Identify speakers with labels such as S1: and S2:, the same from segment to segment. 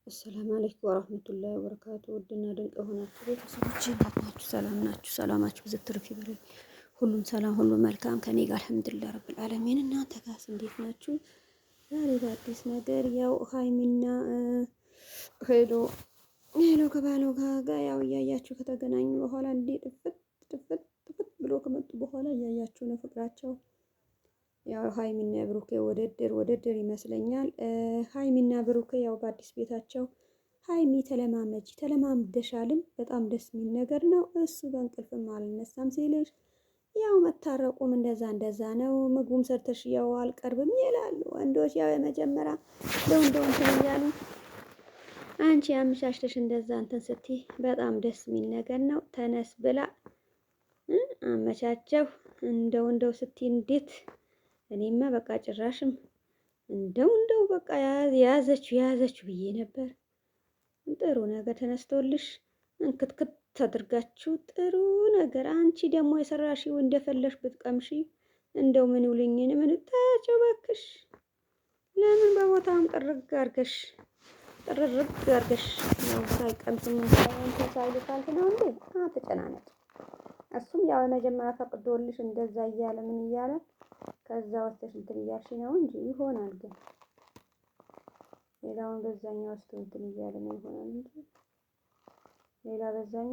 S1: አሰላሙ አለይኩም ወራህመቱላሂ ወበረካቱ። ውድና ድንቅ የሆናችሁ ቤተሰቦች እንዴት ናችሁ? ሰላም ናችሁ? ሰላማችሁ ብዝት ትርፍ ይበል። ሁሉም ሰላም፣ ሁሉ መልካም ከኔ ጋር አልሐምዱሊላህ ረብል ዓለሚን። እናንተ ጋርስ እንዴት ናችሁ? ዛሬ በአዲስ ነገር ያው ሀይሚና ሄሎ ከባለው ጋር ያው እያያችሁ ከተገናኙ በኋላ እንዴ ጥፍት ብሎ ከመጡ በኋላ እያያችሁ ነው ፍቅራቸው። ያው ሀይሚና ብሩኬ ውድድር ይመስለኛል። ሀይሚና ብሩኬ ያው በአዲስ ቤታቸው ሀይሚ ተለማምደሻልም በጣም ደስ የሚል ነገር ነው። እሱ በእንቅልፍም አልነሳም ሲልሽ ያው መታረቁም እንደዛ ነው። ምግቡም ሰርተሽ ያው አልቀርብም ይላሉ ወንዶች። ያው የመጀመሪያ እንደው እንትን እያሉ አንቺ አመሻሽተሽ እንደዛ እንትን ስትይ በጣም ደስ የሚል ነገር ነው። ተነስ ብላ አመቻቸው እንደው ስትይ እንዴት እኔማ በቃ ጭራሽም እንደው በቃ ያዘችው ብዬ ነበር። ጥሩ ነገር ተነስቶልሽ እንክትክት አድርጋችሁ ጥሩ ነገር። አንቺ ደግሞ የሰራሽው እንደፈለሽ ብትቀምሺ እንደው ምን ውልኝን ምን ታቸው ባክሽ። ለምን በቦታም ጥርግ አርገሽ ነው ሳይቀምስም እንትን ሳይሉ ካልክ ነው እንዴ? አትጨናነቂ። እሱም ያው የመጀመሪያ ፈቅዶልሽ እንደዛ እያለ ምን እያለ ከዛ ወጥተሽ እንትን እያልሽ ነው እንጂ ይሆናል። ግን ሌላውን በዛኛው ውስጥ እንትን እያለ ነው ይሆናል እንጂ ሌላ በዛኛ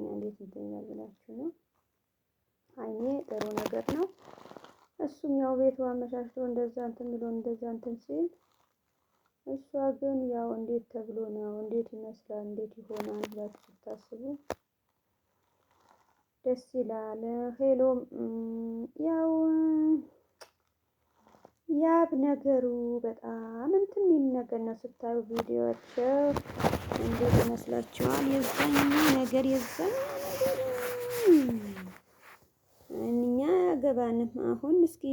S1: እንዴት እንትን ይላል ብላችሁ ነው። ሀይሜ ጥሩ ነገር ነው። እሱም ያው ቤቱ አመሻሽቶ እንደዛ እንትን ብሎ እንደዛ እንትን ሲል እሷ ግን ያው እንዴት ተብሎ ነው እንዴት ይመስላል እንዴት ይሆናል ብላችሁ ስታስቡ ደስ ይላል። ሄሎም ያው ያብ ነገሩ በጣም እንትን የሚል ነገር ነው። ስታዩ ቪዲዮቸው እንዴት ይመስላችኋል? እኛ ያገባንም አሁን እስኪ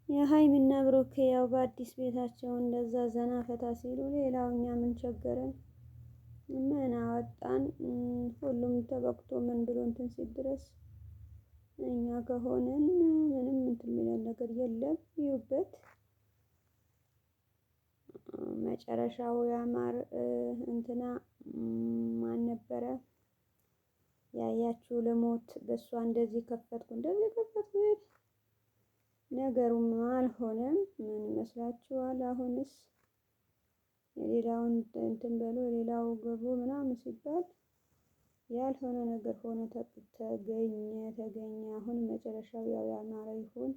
S1: የሀይሚና ብሩኬ ያው በአዲስ ቤታቸው እንደዛ ዘና ፈታ ሲሉ ሌላው እኛ ምን ቸገረን? ምን አወጣን? ሁሉም ተበቅቶ ምን ብሎ እንትን ሲል ድረስ እኛ ከሆነን ምንም እንትን የሚለን ነገር የለም። ይውበት መጨረሻው ያማር። እንትና ማን ነበረ ያያችሁ? ለሞት በሷ እንደዚህ ከፈትኩ ነገሩም አልሆነም። ምን ይመስላችኋል? አሁንስ የሌላውን እንትን በሉ የሌላው ገቡ ምናምን ሲባል ያልሆነ ነገር ሆነ ተገኘ። አሁን መጨረሻው ያው ያማረ ይሁን።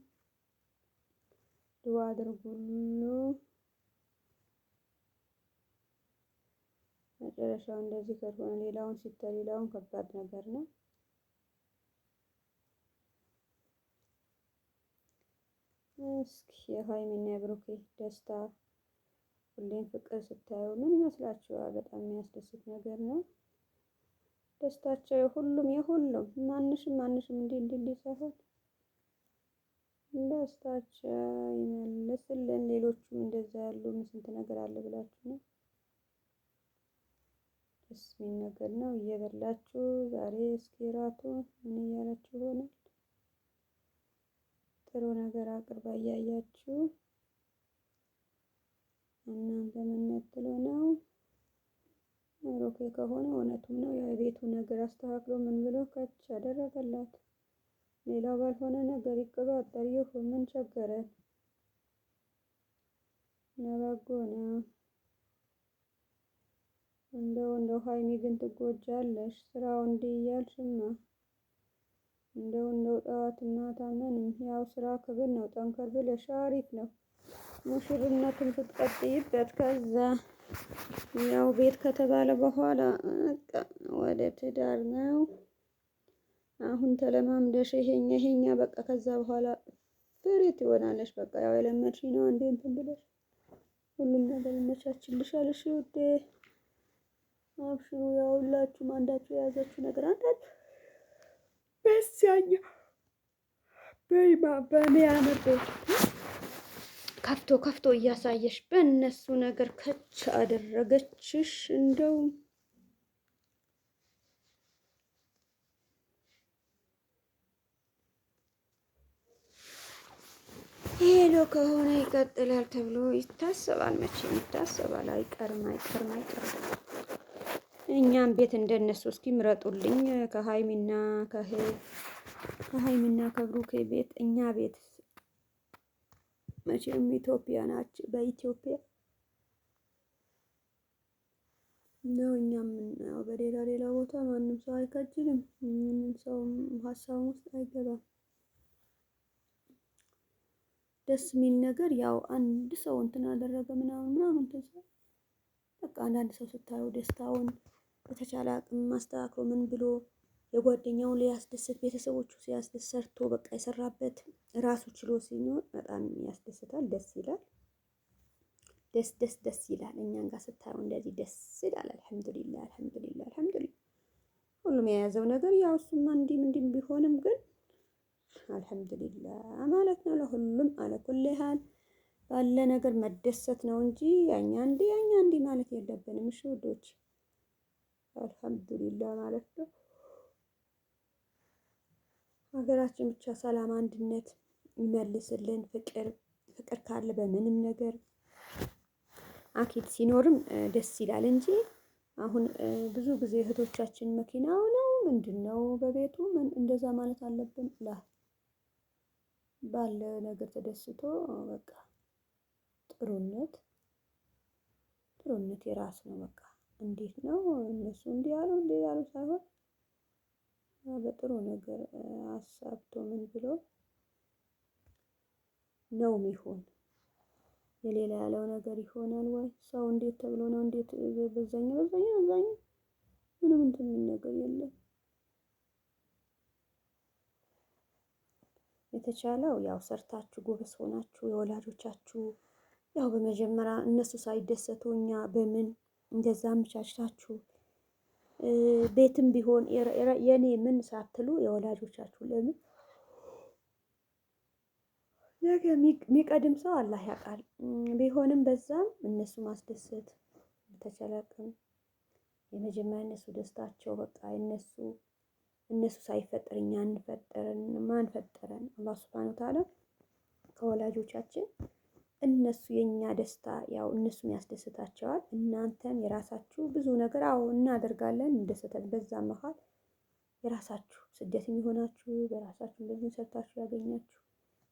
S1: ዱአ አድርጉሉ። መጨረሻው እንደዚህ ከሆነ ሌላውን ከባድ ነገር ነው። እስኪ የሀይሚና የብሩኬ ደስታ ሁሌም ፍቅር ስታዩ ምን ይመስላችኋል? በጣም የሚያስደስት ነገር ነው። ደስታቸው የሁሉም ማንሽም እንዲህ ሳይሆን ደስታቸው ይመልስልን። ሌሎቹም እንደዛ ያሉ ስንት ነገር አለ ብላችሁ ነው። ደስ የሚል ነገር ነው። እየበላችሁ ዛሬ እስኪ ራቱ ምን እያላችሁ ይሆናል? ጥሩ ነገር አቅርባ እያያችሁ እናንተ ምን ነጥሎ ነው? ኦኬ ከሆነ እውነቱም ነው። የቤቱ ነገር አስተካክሎ ምን ብሎ ከች ያደረገላት። ሌላው ባልሆነ ነገር ይቀባጠር ይሁን ምን ቸገረ? ለበጎ ነው። እንደው ሀይሚ ግን ትጎጃለሽ። ስራው እንዲህ እያልሽማ እንደው ጠዋት ማታ ምንም ያው ስራ ክብር ነው። ጠንከር ብለሽ አሪፍ ነው። ሙሽርነቱን ስትቀጥይበት ከዛ ያው ቤት ከተባለ በኋላ ወደ ትዳር ነው። አሁን ተለማምደሽ ይሄኛ በቃ ከዛ በኋላ ፍሬት ይሆናለሽ። በቃ ያው የለመድሽ ነው እንዴ እንትን ብለሽ ሁሉም ነገር ይመቻችልሻል። እሺ ውዴ አብሽሩ። ያው ሁላችሁም አንዳችሁ የያዛችሁ ነገር አንዳችሁ በዚያኛ በሚያምር ከፍቶ እያሳየሽ በእነሱ ነገር ከች አደረገችሽ። እንደው ሄሎ ከሆነ ይቀጥላል ተብሎ ይታሰባል። መቼም ይታሰባል። አይቀርም አይቀርም አይቀርም። እኛም ቤት እንደነሱ እስኪ ምረጡልኝ። ከሀይሚና ከብሩኬ ቤት እኛ ቤት መቼም ኢትዮጵያ ናቸው። በኢትዮጵያ ነው እኛ የምናየው። በሌላ ሌላ ቦታ ማንም ሰው አይከጅልም። ምንም ሰው ሀሳብ ውስጥ አይገባም። ደስ የሚል ነገር ያው አንድ ሰው እንትን አደረገ ምናምን ምናምን ተሰ በቃ አንዳንድ ሰው ስታየው ደስታውን በተቻለ አቅም ማስተካከል ምን ብሎ የጓደኛውን ሊያስደስት ቤተሰቦቹ ሲያስደስት ሰርቶ በቃ የሰራበት ራሱ ችሎ ሲኖር በጣም ያስደስታል። ደስ ይላል። ደስ ይላል። እኛን ጋር ስታየው እንደዚህ ደስ ይላል። አልሐምዱሊላህ አልሐምዱሊላህ አልሐምዱሊላህ። ሁሉም የያዘው ነገር ያው እሱማ እንዲህም ቢሆንም ግን አልሐምዱሊላህ ማለት ነው። ለሁሉም አለ ኩል ሀል ባለ ነገር መደሰት ነው እንጂ ያኛ እንዲህ ማለት የለብንም። እሺ ውዶች አልሐምዱሊላህ ማለት ነው። ሀገራችን ብቻ ሰላም፣ አንድነት ይመልስልን። ፍቅር ካለ በምንም ነገር አኪድ ሲኖርም ደስ ይላል እንጂ አሁን ብዙ ጊዜ እህቶቻችን መኪናው ነው ምንድነው በቤቱ እንደዛ ማለት አለብን ላ ባለ ነገር ተደስቶ በቃ ጥሩነት የራስ ነው። በቃ እንዴት ነው እነሱ እንዲህ ያሉ ሳይሆን በጥሩ ነገር አሳብቶ ምን ብሎ ነው የሚሆን። የሌላ ያለው ነገር ይሆናል ወይ? ሰው እንዴት ተብሎ ነው እንዴት በዛኛው ምንም እንትን የሚል ነገር የለም። የተቻለው ያው ሰርታችሁ ጎበዝ ሆናችሁ የወላጆቻችሁ ያው በመጀመሪያ እነሱ ሳይደሰቱ እኛ በምን እንደዛ አመቻችታችሁ ቤትም ቢሆን የኔ ምን ሳትሉ የወላጆቻችሁ ለምን ነገ የሚቀድም ሰው አላህ ያውቃል። ቢሆንም በዛም እነሱ ማስደሰት በተቻለ አቅም የመጀመሪያ እነሱ ደስታቸው በቃ እነሱ ሳይፈጠር እኛ ማን ፈጠረን? አላህ ሱብሓነሁ ወተዓላ ከወላጆቻችን እነሱ የኛ ደስታ ያው እነሱም ያስደስታቸዋል። እናንተም የራሳችሁ ብዙ ነገር እናደርጋለን እንደሰተን በዛ መሃል የራሳችሁ ስደትም ይሆናችሁ በራሳችሁ እንደዚህ ሰርታችሁ ያገኛችሁ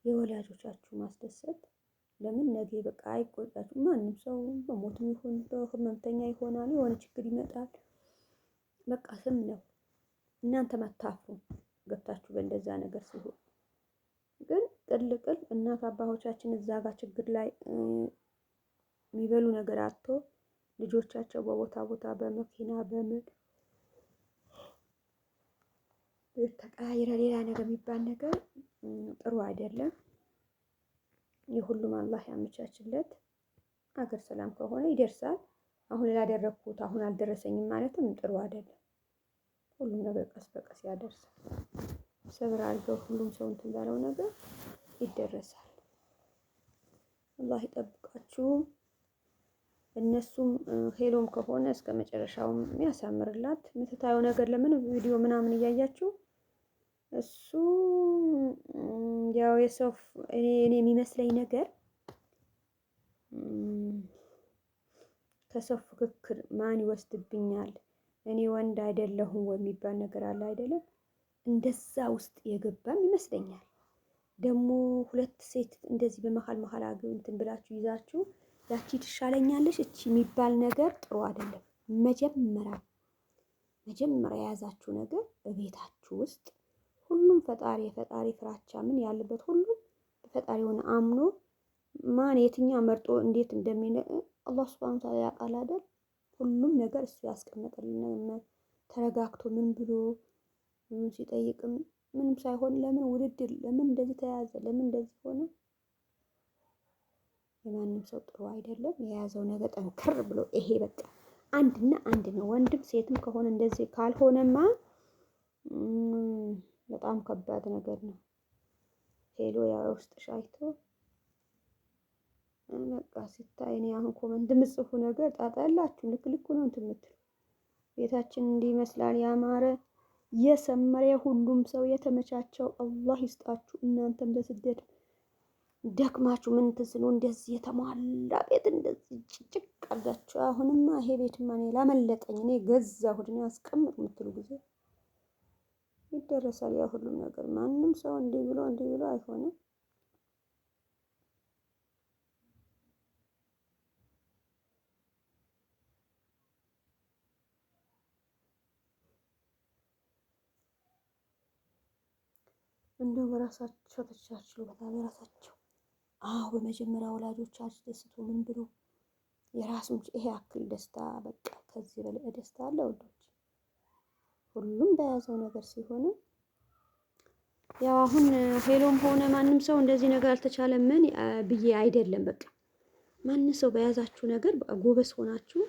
S1: የወላጆቻችሁ ማስደሰት ለምን ነገ በቃ አይቆጣችሁ። ማንም ሰው በሞትም ይሁን በህመምተኛ ይሆናል፣ የሆነ ችግር ይመጣል። በቃ ስም ነው። እናንተ መታፍሩ ገብታችሁ በእንደዛ ነገር ሲሆን ግን ቅልቅል እናት አባቶቻችን እዛ ጋር ችግር ላይ የሚበሉ ነገር አጥቶ ልጆቻቸው በቦታ በመኪና በምን ተቀያይረ ሌላ ነገር የሚባል ነገር ጥሩ አይደለም። የሁሉም አላህ ያመቻችለት። ሀገር ሰላም ከሆነ ይደርሳል። አሁን ላደረኩት አሁን አልደረሰኝም ማለትም ጥሩ አይደለም። ሁሉም ነገር ቀስ በቀስ ያደርሳል። ሰብር አድርገው ሁሉም ሰው እንትን ባለው ነገር ይደረሳል። አላህ ይጠብቃችሁ። እነሱም ሄሎም ከሆነ እስከ መጨረሻውም የሚያሳምርላት የምትታየው ነገር ለምን ቪዲዮ ምናምን እያያችሁ እሱ ያው የሰው እኔ የሚመስለኝ ነገር ከሰው ፍክክር ማን ይወስድብኛል እኔ ወንድ አይደለሁም የሚባል ነገር አለ አይደለም። እንደዛ ውስጥ የገባም ይመስለኛል። ደግሞ ሁለት ሴት እንደዚህ በመሃል እንትን ብላችሁ ይዛችሁ ያቺ ትሻለኛለች እቺ የሚባል ነገር ጥሩ አይደለም። መጀመሪያ የያዛችሁ ነገር በቤታችሁ ውስጥ ሁሉም ፈጣሪ ፍራቻ ምን ያለበት ሁሉም ፈጣሪውን አምኖ ማን የትኛው መርጦ እንዴት እንደሚነ አላህ ሱብሓነሁ ወተዓላ ያውቃል አይደል? ሁሉም ነገር እሱ ያስቀመጠልን ተረጋግቶ ምን ብሎ ሲጠይቅም ምንም ሳይሆን ለምን ውድድር ለምን እንደዚህ ተያዘ ለምን እንደዚህ ሆነ? የማንም ሰው ጥሩ አይደለም። የያዘው ነገር ጠንከር ብሎ ይሄ በቃ አንድና አንድ ነው። ወንድም ሴትም ከሆነ እንደዚህ ካልሆነማ በጣም ከባድ ነገር ነው። ሄሎ ያው ውስጥ ሻይቶ በቃ ሲታይ እኔ አሁን ኮመንት የምጽፉ ነገር ጣጣ ያላችሁ ልክ ነው እንትን የምትሉ ቤታችን እንዲህ ይመስላል ያማረ የሰመረ ሁሉም ሰው የተመቻቸው አላህ ይስጣችሁ። እናንተም በስደት ደክማችሁ ምን እንትን ስሉ እንደዚህ የተሟላ ቤት እንደዚህ ጭጭቅ አድርጋችሁ አሁንማ ይሄ ቤትማ እኔ ላመለጠኝ እኔ ገዛሁት እኔ አስቀምጥ የምትሉ ጊዜ ይደረሳል። ያ ሁሉም ነገር ማንም ሰው እንዲህ ብሎ አይሆንም። እንደው በራሳቸው ተቻችሉ በጣም የራሳቸው በመጀመሪያ ወላጆች አስደስቶ ምን ብሎ የራሱን ይሄ አክል ደስታ በቃ ከዚህ በላይ ደስታ አለ ወዶች። ሁሉም በያዘው ነገር ሲሆን ያው አሁን ሄሎም ሆነ ማንም ሰው እንደዚህ ነገር አልተቻለም ምን ብዬ አይደለም። በቃ ማንም ሰው በያዛችሁ ነገር ጎበዝ ሆናችሁ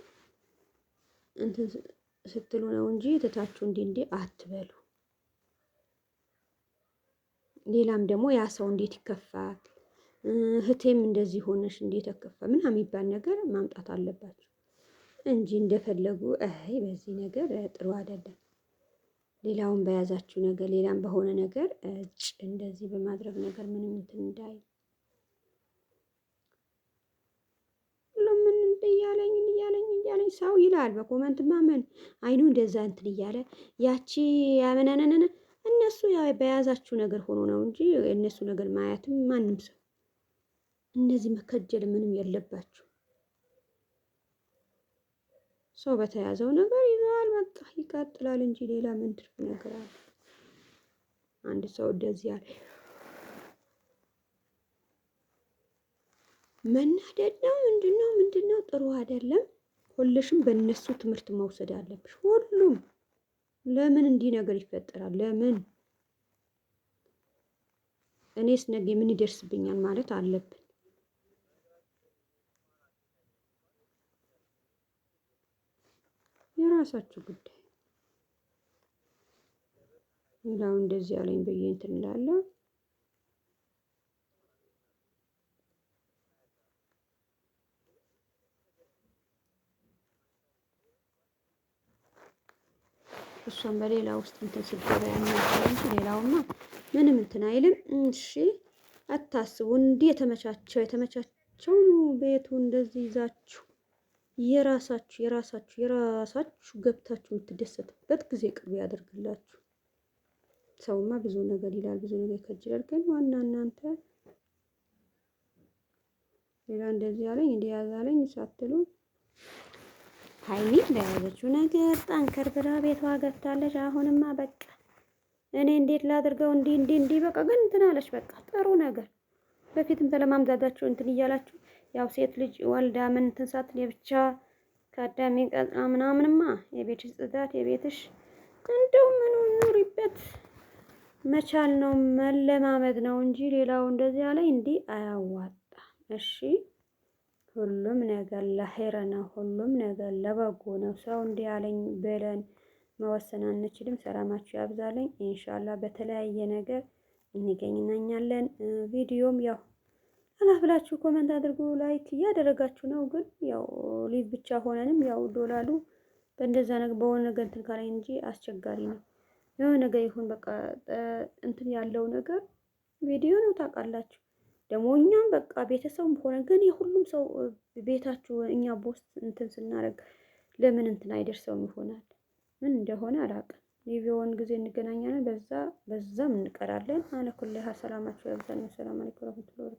S1: እንትን ስትሉ ነው እንጂ ትታችሁ እንዲህ አትበሉ። ሌላም ደግሞ ያ ሰው እንዴት ይከፋል፣ እህቴም እንደዚህ ሆነሽ እንዴት ተከፋ ምናምን የሚባል ነገር ማምጣት አለባችሁ እንጂ እንደፈለጉ በዚህ ነገር ጥሩ አይደለም። ሌላውን በያዛችሁ ነገር ሌላም በሆነ ነገር እንደዚህ በማድረግ ነገር ምንም እንትን እንዳይ ለምን እያለኝ ሰው ይላል በኮመንት ማመን አይኑ እንደዛ እንትን እያለ ያቺ ያመነነነ እነሱ ያው በያዛችሁ ነገር ሆኖ ነው እንጂ እነሱ ነገር ማያትም ማንም ሰው እነዚህ መከጀል ምንም የለባችሁ። ሰው በተያዘው ነገር ይዟል በቃ ይቀጥላል እንጂ ሌላ ምን ትርፍ ነገር አለ? አንድ ሰው እንደዚህ ያለ መናደድ ነው ምንድነው ጥሩ አይደለም። ሁልሽም በእነሱ ትምህርት መውሰድ አለብሽ። ሁሉም ለምን እንዲህ ነገር ይፈጠራል? ለምን እኔስ ነገ ምን ይደርስብኛል ማለት አለብን። የራሳችሁ ጉዳይ። ሌላው እንደዚህ ያለኝ ብዬ እንትን እላለሁ። እሷም በሌላ ውስጥ እንትን ስትገባ ያናገር እንጂ ሌላውማ ምንም እንትን አይልም። እሺ አታስቡ። እንዲህ የተመቻቸው ነው ቤቱ እንደዚህ ይዛችሁ የራሳችሁ ገብታችሁ የምትደሰቱበት ጊዜ ቅርብ ያደርግላችሁ። ሰውማ ብዙ ነገር ይላል፣ ብዙ ነገር ይከጅላል። ግን ዋና እናንተ ሌላ እንደዚህ ያለኝ እንዲህ ያዛለኝ ሳትሉ ሀይሚ ለያዘችው ነገር ጠንከር ብላ ቤቷ ገብታለች። አሁንማ በቃ እኔ እንዴት ላድርገው እንዲህ በቃ ግን እንትን አለች። በቃ ጥሩ ነገር በፊትም ተለማምዳዳችሁ እንትን እያላችሁ ያው ሴት ልጅ ወልዳ ምን እንትን ሳትል የብቻ ከአዳሜ ቀጥና ምናምንማ የቤትሽ ጽዳት የቤትሽ እንደው ምን ኑሪበት መቻል ነው መለማመድ ነው እንጂ ሌላው እንደዚህ ያለኝ እንዲህ አያዋጣም። እሺ ሁሉም ነገር ለኸይር ነው። ሁሉም ነገር ለበጎ ነው። ሰው እንዲህ ያለኝ ብለን መወሰን አንችልም። ሰላማችሁ ያብዛልኝ። ኢንሻአላህ በተለያየ ነገር እንገናኛለን። ቪዲዮም ያው አላፍላችሁ ኮመንት አድርጉ፣ ላይክ እያደረጋችሁ ነው። ግን ያው ሊቭ ብቻ ሆነንም ያው ዶላሉ በእንደዛ ነገር በሆነ ነገር እንትን ካለኝ እንጂ አስቸጋሪ ነው። የሆነ ነገር ይሁን በቃ እንትን ያለው ነገር ቪዲዮ ነው ታውቃላችሁ። ደግሞ እኛም በቃ ቤተሰብም ሆነ ግን የሁሉም ሰው ቤታችሁ እኛ ቦስት እንትን ስናደርግ ለምን እንትን አይደርሰውም ይሆናል። ምን እንደሆነ አላውቅም። ሊቪውን ጊዜ እንገናኛለን። በዛም እንቀራለን። አለኩልህ ሰላማችሁ ያብዛልኝ። ሰላም አለይኩም ወራህመቱላሂ